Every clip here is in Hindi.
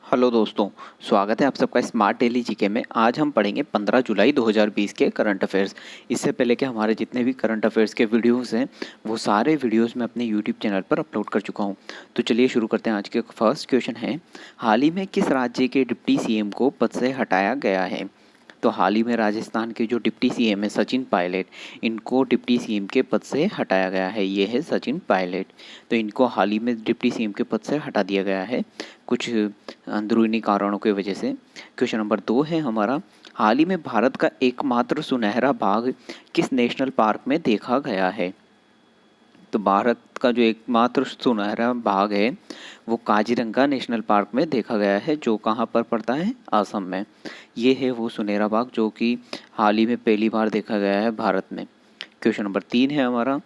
हेलो दोस्तों, स्वागत है आप सबका स्मार्ट डेली जीके में। आज हम पढ़ेंगे 15 जुलाई 2020 के करंट अफेयर्स। इससे पहले कि हमारे जितने भी करंट अफेयर्स के वीडियोस हैं वो सारे वीडियोस मैं अपने यूट्यूब चैनल पर अपलोड कर चुका हूं। तो चलिए शुरू करते हैं। आज के फर्स्ट क्वेश्चन है, हाल ही में किस राज्य के डिप्टी सीएम को पद से हटाया गया है? तो हाल ही में राजस्थान के जो डिप्टी सीएम है सचिन पायलट, इनको डिप्टी सीएम के पद से हटाया गया है। ये है सचिन पायलट। तो इनको हाल ही में डिप्टी सीएम के पद से हटा दिया गया है कुछ अंदरूनी कारणों की वजह से। क्वेश्चन नंबर 2 है हमारा, हाल ही में भारत का एकमात्र सुनहरा बाघ किस नेशनल पार्क में देखा गया है? तो भारत का जो एकमात्र सुनहरा बाघ है वो काजीरंगा नेशनल पार्क में देखा गया है, जो कहाँ पर पड़ता है? असम में। ये है वो सुनहरा बाघ जो कि हाल ही में पहली बार देखा गया है भारत में। क्वेश्चन नंबर 3 है हमारा,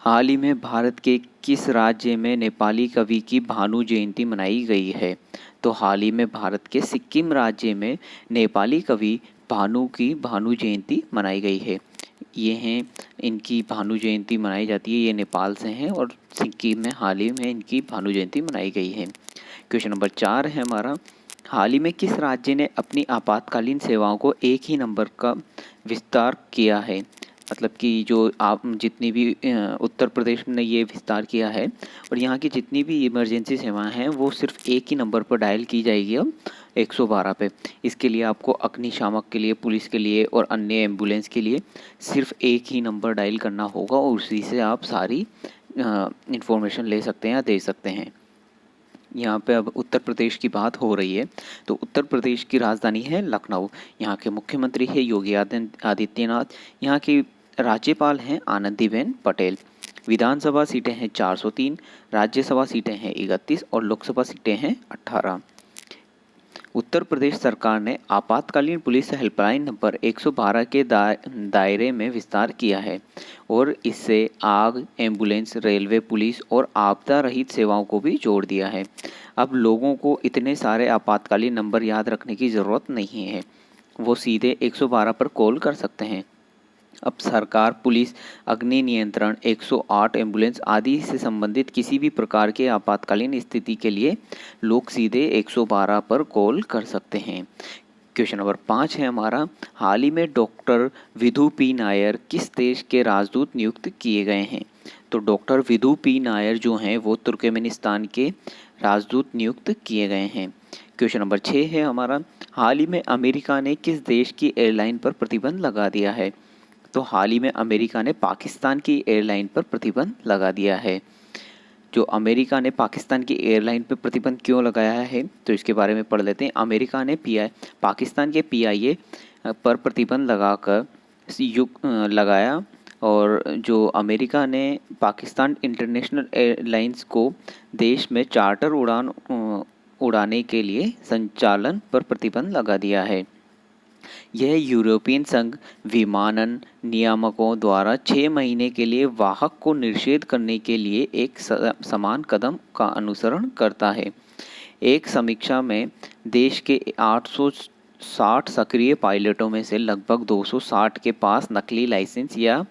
हाल ही में भारत के किस राज्य में नेपाली कवि की भानु जयंती मनाई गई है? तो हाल ही में भारत के सिक्किम राज्य में नेपाली कवि भानु की भानु जयंती मनाई गई है। ये हैं, इनकी भानु जयंती मनाई जाती है। ये नेपाल से हैं और सिक्किम में हाल ही में इनकी भानु जयंती मनाई गई है। क्वेश्चन नंबर 4 है हमारा, हाल ही में किस राज्य ने अपनी आपातकालीन सेवाओं को एक ही नंबर का विस्तार किया है? मतलब कि जो आप जितनी भी उत्तर प्रदेश ने ये विस्तार किया है और यहाँ की जितनी भी इमरजेंसी सेवाएं हैं वो सिर्फ एक ही नंबर पर डायल की जाएगी अब 112 पे। इसके लिए आपको अग्निशामक के लिए, पुलिस के लिए और अन्य एम्बुलेंस के लिए सिर्फ एक ही नंबर डायल करना होगा और उसी से आप सारी इंफॉर्मेशन ले सकते हैं या दे सकते हैं। यहाँ पे अब उत्तर प्रदेश की बात हो रही है। तो उत्तर प्रदेश की राजधानी है लखनऊ। यहाँ के मुख्यमंत्री है योगी आदित्यनाथ। यहाँ की राज्यपाल हैं आनंदीबेन पटेल। विधानसभा सीटें हैं 403, राज्यसभा सीटें हैं 31 और लोकसभा सीटें हैं 18। उत्तर प्रदेश सरकार ने आपातकालीन पुलिस हेल्पलाइन नंबर 112 के दायरे में विस्तार किया है और इससे आग, एम्बुलेंस, रेलवे, पुलिस और आपदा रहित सेवाओं को भी जोड़ दिया है। अब लोगों को इतने सारे आपातकालीन नंबर याद रखने की ज़रूरत नहीं है, वो सीधे 112 पर कॉल कर सकते हैं। अब सरकार पुलिस, अग्नि नियंत्रण, 108 एम्बुलेंस आदि से संबंधित किसी भी प्रकार के आपातकालीन स्थिति के लिए लोग सीधे 112 पर कॉल कर सकते हैं। क्वेश्चन नंबर 5 है हमारा, हाल ही में डॉक्टर विधु पी नायर किस देश के राजदूत नियुक्त किए गए हैं? तो डॉक्टर विधु पी नायर जो हैं वो तुर्कमेनिस्तान के राजदूत नियुक्त किए गए हैं। क्वेश्चन नंबर 6 है हमारा, हाल ही में अमेरिका ने किस देश की एयरलाइन पर प्रतिबंध लगा दिया है? तो हाल ही में अमेरिका ने पाकिस्तान की एयरलाइन पर प्रतिबंध लगा दिया है। जो अमेरिका ने पाकिस्तान की एयरलाइन पर प्रतिबंध क्यों लगाया है तो इसके बारे में पढ़ लेते हैं। अमेरिका ने पाकिस्तान के पीआईए पर प्रतिबंध लगाया और जो अमेरिका ने पाकिस्तान इंटरनेशनल एयरलाइंस को देश में चार्टर उड़ाने के लिए संचालन पर प्रतिबंध लगा दिया है। यह यूरोपियन संघ विमानन नियामकों द्वारा 6 महीने के लिए वाहक को निषेध करने के लिए एक समान कदम का अनुसरण करता है। एक समीक्षा में देश के 860 सक्रिय पायलटों में से लगभग 260 के पास नकली लाइसेंस या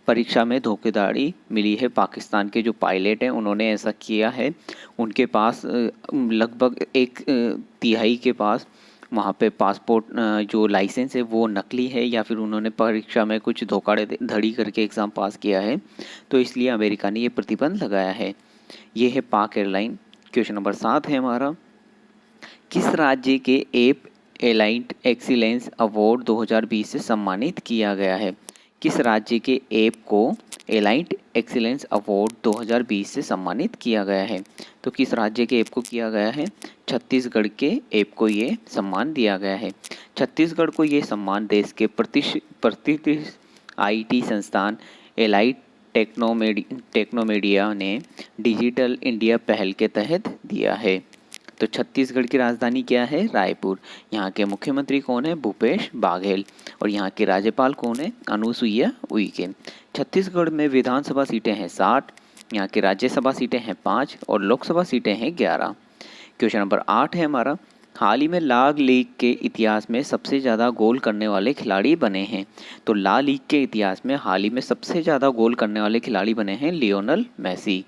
परीक्षा में धोखाधड़ी मिली है। पाकिस्तान के जो पायलट हैं उन्होंने ऐसा किया है। उनके पास लगभग एक तिहाई के पास वहाँ पे पासपोर्ट जो लाइसेंस है वो नकली है या फिर उन्होंने परीक्षा में कुछ धोखाधड़ी करके एग्ज़ाम पास किया है। तो इसलिए अमेरिका ने ये प्रतिबंध लगाया है। ये है पाक एयरलाइन। क्वेश्चन नंबर 7 है हमारा, किस राज्य के एप एलाइट एक्सीलेंस अवार्ड 2020 से सम्मानित किया गया है? किस राज्य के ऐप को एलाइट एक्सीलेंस अवार्ड 2020 से सम्मानित किया गया है? तो किस राज्य के ऐप को किया गया है? छत्तीसगढ़ के ऐप को ये सम्मान दिया गया है। छत्तीसगढ़ को ये सम्मान देश के प्रतिष्ठित आईटी संस्थान एलाइट टेक्नोमीडिया ने डिजिटल इंडिया पहल के तहत दिया है। तो छत्तीसगढ़ की राजधानी क्या है? रायपुर। यहाँ के मुख्यमंत्री कौन है? भूपेश बाघेल। और यहाँ के राज्यपाल कौन है? अनुसुईया उइके। छत्तीसगढ़ में विधानसभा सीटें हैं 60, यहाँ की राज्यसभा सीटें हैं 5 और लोकसभा सीटें हैं 11। क्वेश्चन नंबर 8 है हमारा, हाल ही में ला लीग के इतिहास में सबसे ज़्यादा गोल करने वाले खिलाड़ी बने हैं। तो ला लीग के इतिहास में हाल ही में सबसे ज़्यादा गोल करने वाले खिलाड़ी बने हैं लियोनल मेसी।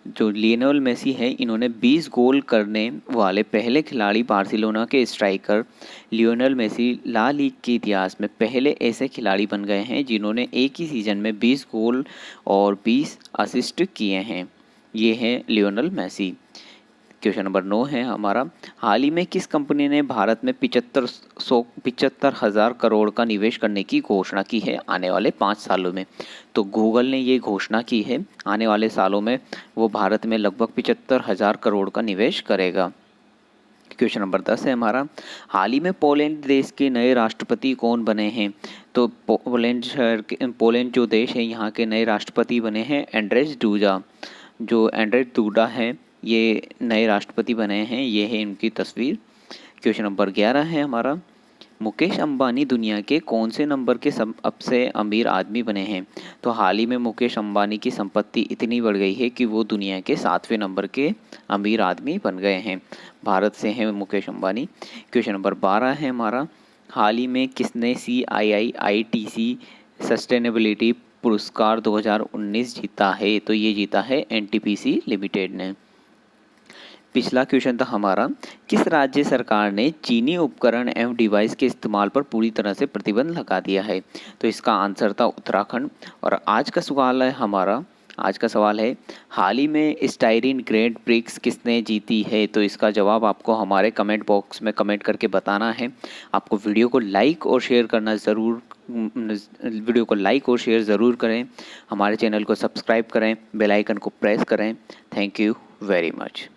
जो लियोनेल मेसी है, इन्होंने 20 गोल करने वाले पहले खिलाड़ी, बार्सिलोना के स्ट्राइकर लियोनेल मेसी ला लीग के इतिहास में पहले ऐसे खिलाड़ी बन गए हैं जिन्होंने एक ही सीज़न में 20 गोल और 20 असिस्ट किए हैं। ये हैं लियोनेल मेसी। क्वेश्चन नंबर 9 है हमारा, हाल ही में किस कंपनी ने भारत में 75,000 करोड़ का निवेश करने की घोषणा की है आने वाले 5 सालों में? तो गूगल ने ये घोषणा की है, आने वाले सालों में वो भारत में लगभग 75,000 करोड़ का निवेश करेगा। क्वेश्चन नंबर 10 है हमारा, हाल ही में पोलैंड देश के नए राष्ट्रपति कौन बने हैं? तो पोलैंड जो देश है, यहाँ के नए राष्ट्रपति बने हैं एंड्रेज डूडा। जो एंड्रेज डूडा है, ये नए राष्ट्रपति बने हैं, ये है इनकी तस्वीर। क्वेश्चन नंबर 11 है हमारा, मुकेश अंबानी दुनिया के कौन से नंबर के सबसे अमीर आदमी बने हैं? तो हाल ही में मुकेश अंबानी की संपत्ति इतनी बढ़ गई है कि वो दुनिया के 7वें नंबर के अमीर आदमी बन गए हैं। भारत से हैं मुकेश अंबानी। क्वेश्चन नंबर 12 है हमारा, हाल ही में किसने CII-ITC सस्टेनेबिलिटी पुरस्कार 2019 जीता है? तो ये जीता है NTPC लिमिटेड ने। पिछला क्वेश्चन था हमारा, किस राज्य सरकार ने चीनी उपकरण एवं डिवाइस के इस्तेमाल पर पूरी तरह से प्रतिबंध लगा दिया है? तो इसका आंसर था उत्तराखंड। और आज का सवाल है हमारा, आज का सवाल है, हाल ही में स्टाइरिन ग्रैंड प्रिक्स किसने जीती है? तो इसका जवाब आपको हमारे कमेंट बॉक्स में कमेंट करके बताना है। आपको वीडियो को लाइक और शेयर करना ज़रूर, वीडियो को लाइक और शेयर ज़रूर करें। हमारे चैनल को सब्सक्राइब करें, बेल आइकन को प्रेस करें। Thank you very much.